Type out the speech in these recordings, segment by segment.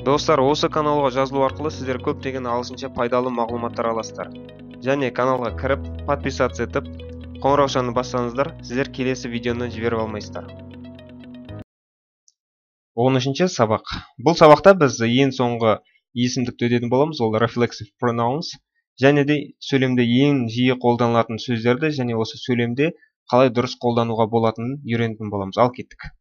Достар, осы каналға жазылу арқылы сіздер көптеген ағылшынша пайдалы мағлұматтар аласыздар. Және каналға кіріп, подписаться етіп, қоңыраушаны бассаңыздар, сіздер келесі видеоны жіберіп алмайсыздар. 13-ші сабақ. Бұл сабақта біз ең соңғы есімдікті өтетін боламыз, ол reflexive pronouns, және де сөйлемде ең жиі қолданылатын сөздерді және осы сөйлемде қалай дұрыс қолдануға болатынын үйренетін боламыз. Ал кеттік.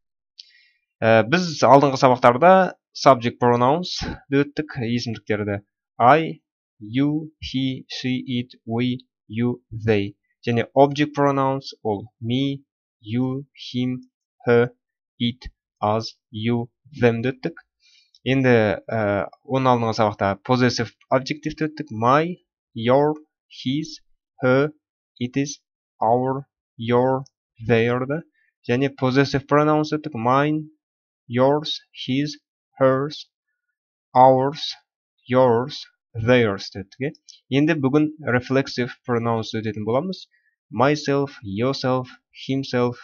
Біз алдыңғы сабақтарда subject pronouns өттік, есімдіктерді I, you, he, she, it, we, you, they. Және object pronouns ол me, you, him, her, it, us, you, them өттік. Енді оның алдыңғы сабақта possessive adjective өттік. My, your, his, her, it is, our, your, their. Және possessive pronouns өттік. Mine, yours, his, hers, ours, yours, theirs дедік. Енді бүгін reflexive pronouns өтетін боламыз. Myself, yourself, himself,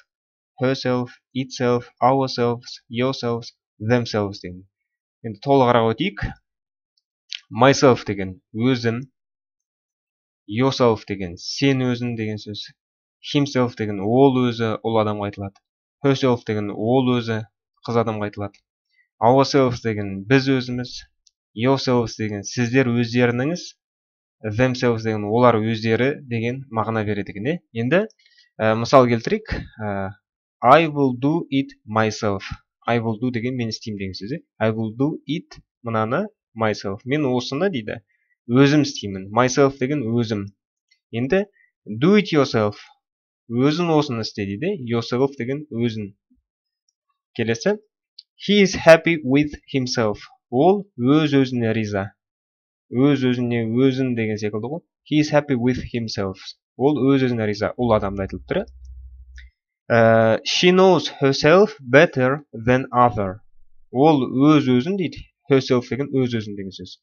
herself, itself, ourselves, yourselves, themselves деген. Енді толығырақ өтейік. Myself деген өзім, yourself деген сен өзің деген сөз. Himself деген ол өзі ұл адамға айтылады. Herself деген ол өзі қыз адамға айтылады. Ourselves деген біз өзіміз, yourselves деген сіздер өздеріңіз, themselves деген олар өздері деген мағына береді. Енді мысал келтірейік. I will do it myself. I will do деген мен істеймін деген сөз. I will do it мынаны myself. Мен осыны дейді өзім істеймін. Myself деген өзім. Енді do it yourself. Өзің осыны істе дейді. Yourself деген өзің. Келесі. He is happy with himself. Ол өз-өзіне риза. Өз-өзіне өзін деген секілді ғой. He is happy with himself. Ол өз-өзіне риза. Ол адамды айтылып тұр. She knows herself better than other. Ол өз-өзін дейді. Herself деген өз-өзін деген сөз.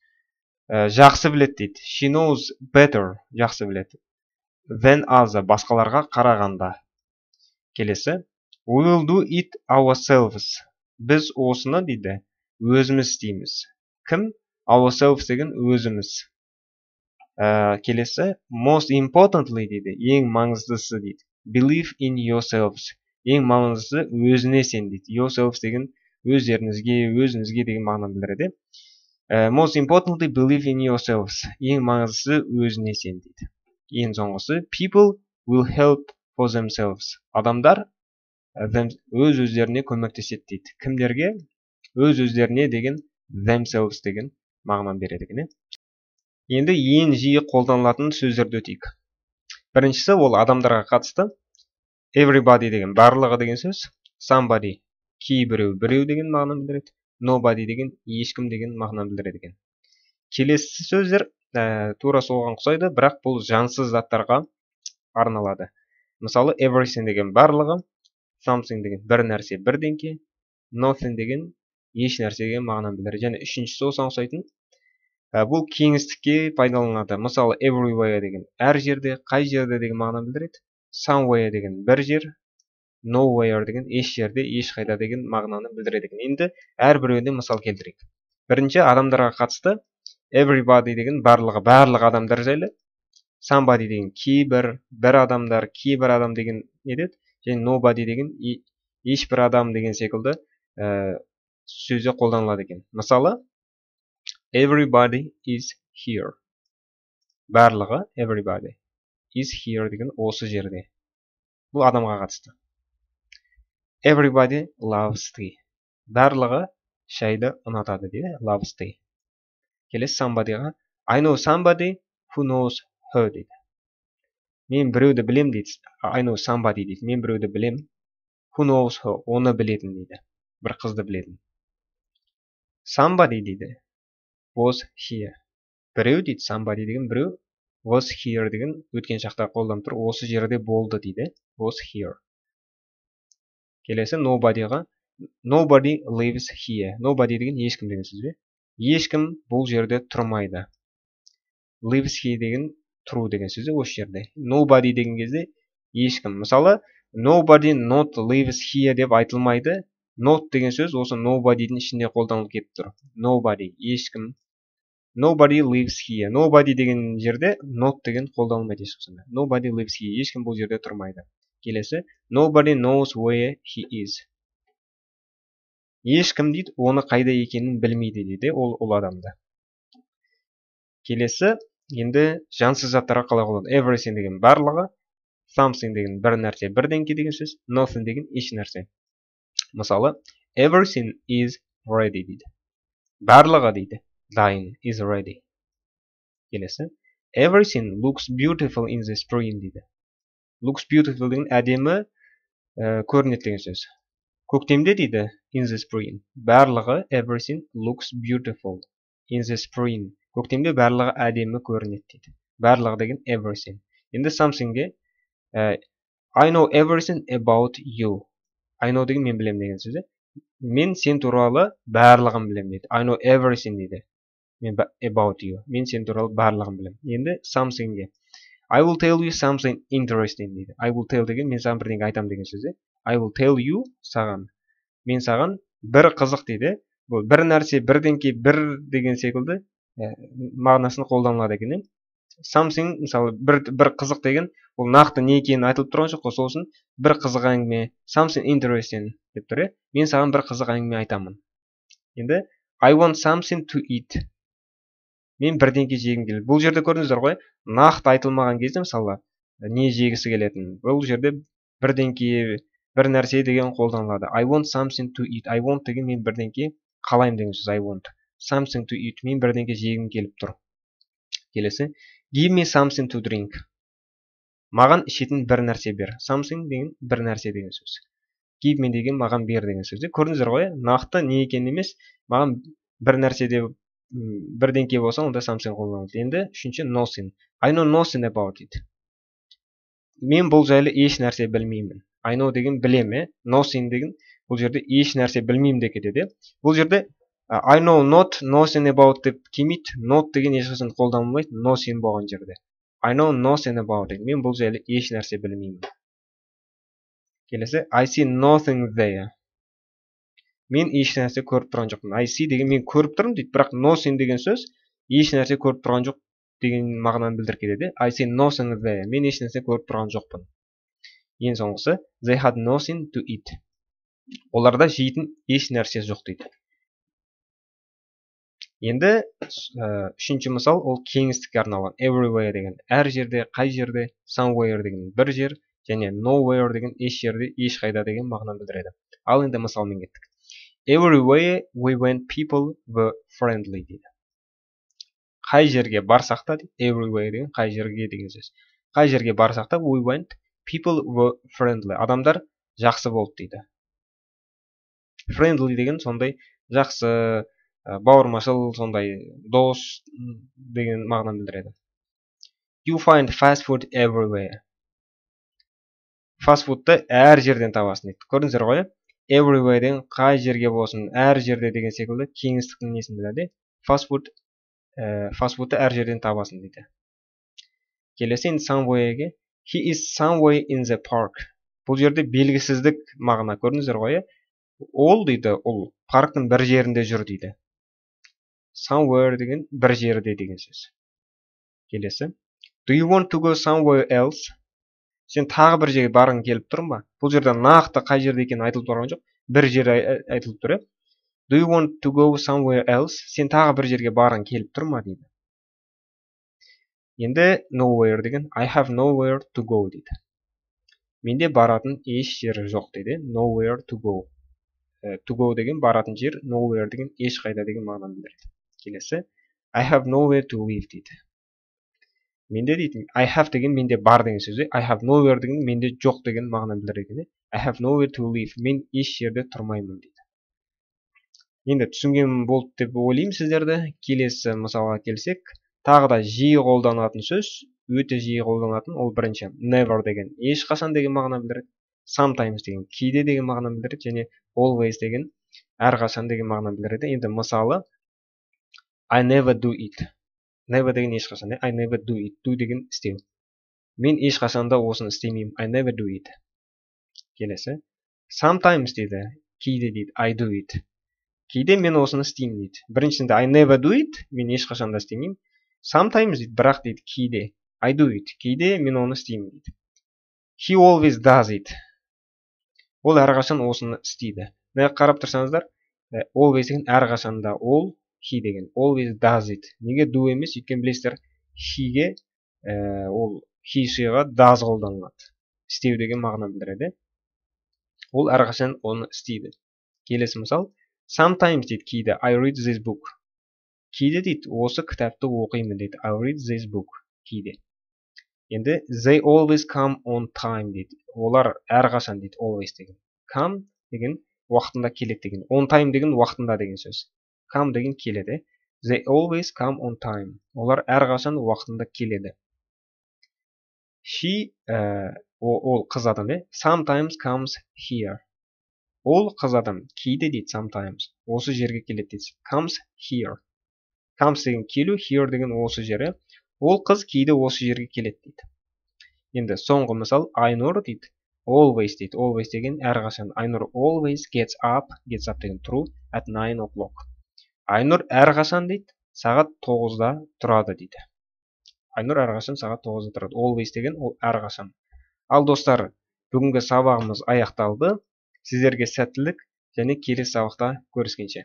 Жақсы біледі дейді. She knows better. Жақсы біледі. Than other. Басқаларға қарағанда. Келесі. We will do it ourselves. Біз осыны дейді өзіміз істейміз. Кім? Ourselves деген өзіміз. Келесі. Most importantly дейді. Ең маңыздысы дейді. Believe in yourselves. Ең маңыздысы өзіне сен дейді. Yourselves деген өзіңізге деген мағынаны білдіреді. Most importantly believe in yourselves. Ең маңыздысы өзіне сен дейді. Ең соңғысы. People will help for themselves. Адамдар өз-өздеріне көмектеседі дейді. Кімдерге? Өз-өздеріне деген themselves деген мағынаны береді. Енді ең жиі қолданылатын сөздерді өтейік. Біріншісі ол адамдарға қатысты. Everybody деген барлығы деген сөз. Somebody кейбіреу, біреу деген мағынаны білдіреді. Nobody деген ешкім деген мағынаны білдіреді. Келесі сөздер тура соған ұқсайды, бірақ бұл жансыз заттарға арналады. Мысалы everything деген барлығы, something деген бір нәрсе, бірдеңке, nothing деген еш нәрсеге мағынаны білдіреді. Және үшіншісі осыған ұқсайтын. Бұл кеңістікке пайдаланылады. Мысалы everywhere деген әр жерде, қай жерде деген мағынаны білдіреді. Somewhere деген бір жер, nowhere деген еш жерде, ешқайда деген мағынаны білдіреді. Енді әрбіреуіне мысал келтірейік. Бірінші адамдарға қатысты. Everybody деген барлығы адамдар жайлы. Somebody деген кейбір, бір адамдар, кейбір адам деген не деді? Және nobody деген ешбір адам деген секілді сөзде қолданылады екен. Мысалы, everybody is here. Барлығы, everybody is here деген осы жерде. Бұл адамға қатысты. Everybody loves tea. Барлығы шайды ұнатады дейді. Loves tea. Келесі somebodyға. I know somebody who knows her дейді. Мен біреуді білем дейді. I know somebody дейді. Мен біреуді білем. Who knows her? Оны білетін дейді. Бір қызды білетін. Somebody дейді. Was here. Біреу дейді. Somebody деген біреу. Was here деген өткен шақта қолданып тұр. Осы жерде болды дейді. Was here. Келесі nobodyға. Nobody lives here. Nobody деген ешкім деген сөз бе? Ешкім бұл жерде тұрмайды. Lives here деген true деген сөзі осы жерде. Nobody деген кезде ешкім. Мысалы, nobody not lives here деп айтылмайды. not деген сөз осы nobody'дің ішінде қолданылып кетіп тұр. Nobody, ешкім. Nobody lives here. Nobody деген жерде not деген қолданылмайды ешқашанда. Nobody lives here. Ешкім бұл жерде тұрмайды. Келесі, nobody knows where he is. Ешкім дейді, оны қайда екенін білмейді дейді ол адамды. Келесі, енді жансыз заттарға қалай қолданылады. Everything деген барлығы, something деген бір нәрсе, бірдеңке деген сөз, nothing деген еш нәрсе. Мысалы, everything is ready дейді. Барлығы дейді. Dine is ready. Келесі, everything looks beautiful in the spring дейді. Looks beautiful деген әдемі көрінеді деген сөз. Көктемде дейді in the spring. Барлығы everything looks beautiful in the spring. Көктемде барлығы әдемі көрінеді дейді. Барлығы деген everything. Енді something'ге I know everything about you. I know деген мен білем деген сөз. Мен сен туралы барлығын білем дейді. I know everything дейді. Мен about you. Мен сен туралы барлығын білем. Енді something'ге I will tell you something interesting дейді. I will tell деген мен саған бірдеңе айтам деген сөз. I will tell you саған. Мен саған бір қызық дейді. Бұл бір нәрсе, бірдеңке, бір деген секілді мағынасына қолданылады екен. Something, мысалы, бір қызық деген, ол нақты не екенін айтылып тұрған жоқ, сосын бір қызық әңгіме, something interesting деп тұр. Мен саған бір қызық әңгіме айтамын. Енді I want something to eat. Мен бірдеңке жегім келеді. Бұл жерде көрдіңіздер ғой, нақты айтылмаған кезде, мысалы, не жегісі келетін. Бұл жерде бірдеңке, бір нәрсе деген қолданылады. I want something to eat. I want деген мен бірдеңке қалайым деген сөз. I want something to eat. Мен бірдеңке жегім келіп тұр. Келесі, give me something to drink. Маған ішетін бір нәрсе бер. Something деген бір нәрсе деген сөз. Give me деген маған бер деген сөз. Көрдіңіздер ғой, нақты не екен емес, маған бір нәрседе бірдеңке болса, онда something қолданылады. Енді үшінші nothing. I know nothing about it. Мен бұл жайлы еш нәрсе білмеймін. I know деген білеме, nothing деген бұл жерде еш нәрсе білмеймін деп кетеді. Бұл жерде I know not nothing about деп келмейді. Not деген ешқашан қолданылмайды, nothing болған жерде. I know nothing about it. Мен бұл жайлы еш нәрсе білмеймін. Келесі, I see nothing there. Мен еш нәрсе көріп тұрған жоқпын. I see деген мен көріп тұрмын дейді, бірақ nothing деген сөз еш нәрсе көріп тұрған жоқ деген мағынаны білдіріп кетеді. I see nothing there. Мен еш нәрсе көріп тұрған жоқпын. Ең соңғысы, they had nothing to eat. Оларда жейтін еш нәрсе жоқ дейді. Енді үшінші мысал, ол кеңістікке арналған. Everywhere деген әр жерде, қай жерде, somewhere деген бір жер, және nowhere деген еш жерде, ешқайда деген мағынаны білдіреді. Ал енді мысалмен кеттік. Everywhere we went people were friendly дейді. Қай жерге барсақ та, everywhere деген қай жерге деген сөз. Қай жерге барсақ та, we went people were friendly. Адамдар жақсы болды дейді. Friendly деген сондай жақсы, бауырмашыл, сондай дос деген мағынаны білдіреді. You find fast food everywhere. Fast foodты әр жерден табасың дейді. Көрдіңіздер ғой? Everywhere деген қай жерге болсын, әр жерде деген секілді кеңістіктің несін біледі. Fast foodты әр жерден табасың дейді. Келесі енді somewhere'ге. He is somewhere in the park. Бұл жерде белгісіздік мағына. Көрдіңіздер ғой? Ол дейді, ол парктың бір жерінде жүр дейді. Somewhere деген бір жерде деген сөз. Келесі. Do you want to go somewhere else? Сен тағы бір жерге барғың келіп тұрмын ба? Бұл жерде нақты қай жерде екенін айтылып тұрған жоқ. Бір жер айтылып тұр. Do you want to go somewhere else? Сен тағы бір жерге барғың келіп тұр ма дейді. Енді nowhere деген I have nowhere to go дейді. Менде баратын еш жері жоқ дейді. Nowhere to go. To go деген баратын жер, nowhere деген ешқайда деген мағынаны білдіреді. Келесі, I have nowhere to live дейді. Менде дейді, I have деген менде бар деген сөз. I have nowhere деген менде жоқ деген мағынаны білдіреді. I have nowhere to live. Мен еш жерде тұрмаймын дейді. Енді түсінген болды деп ойлаймын сіздерді. Келесі мысалға келсек, тағы да жиі қолданылатын сөз, өте жиі қолданылатын, ол бірінші never деген ешқашан деген мағынаны білдіреді. Sometimes деген кейде деген мағынаны білдіреді, және always деген әрқашан деген мағынаны білдіреді. Енді мысалы, I never do it. Never деген ешқашан. I never do it. Do деген істеу. Мен ешқашанда осыны істемеймін. I never do it. Келесі. Sometimes дейді. кейде дейді I do it. Кейде мен осыны істеймін дейді. Біріншісінде I never do it, мен ешқашан да істемеймін. Sometimes дейді, бірақ дейді кейде I do it, кейде мен оны істеймін дейді. He always does it. Ол әрқашан осыны істейді. Мына қарап тұрсаңыздар, always деген әрқашанда, ол he деген always does it. Неге do емес? Өйткені білесіздер, he'ге ол he шиға does қолданылады. Істеу деген мағына білдіреді. Ол әрқашан оны істейді. Келесі мысал, sometimes дейді кейде I read this book. Кейде дейді осы кітапты оқимын дейді. I read this book. Кейде. Енді they always come on time дейді. Олар әрқашан дейді always деген. Come деген уақытында келеді деген. On time деген уақытында деген сөз. Come деген келеді. They always come on time. Олар әрқашан уақытында келеді. She ол қыз адам, sometimes comes here. Ол қыз адам кейде дейді sometimes. Осы жерге келеді дейді. Comes here. Comes деген келу, here деген осы жері. Ол қыз кейде осы жерге келеді дейді. Енді соңғы мысал, Айнұр дейді. Always дейді. Always деген әрқашан. Айнұр always gets up деген тұру at 9 o'clock. Айнұр әрқашан дейді сағат 9-да тұрады дейді. Айнұр әрқашан сағат 9-да тұрады. Always деген ол әрқашан. Ал достар, бүгінгі сабағымыз аяқталды. Сіздерге сәттілік және келесі сабақта көріскенше.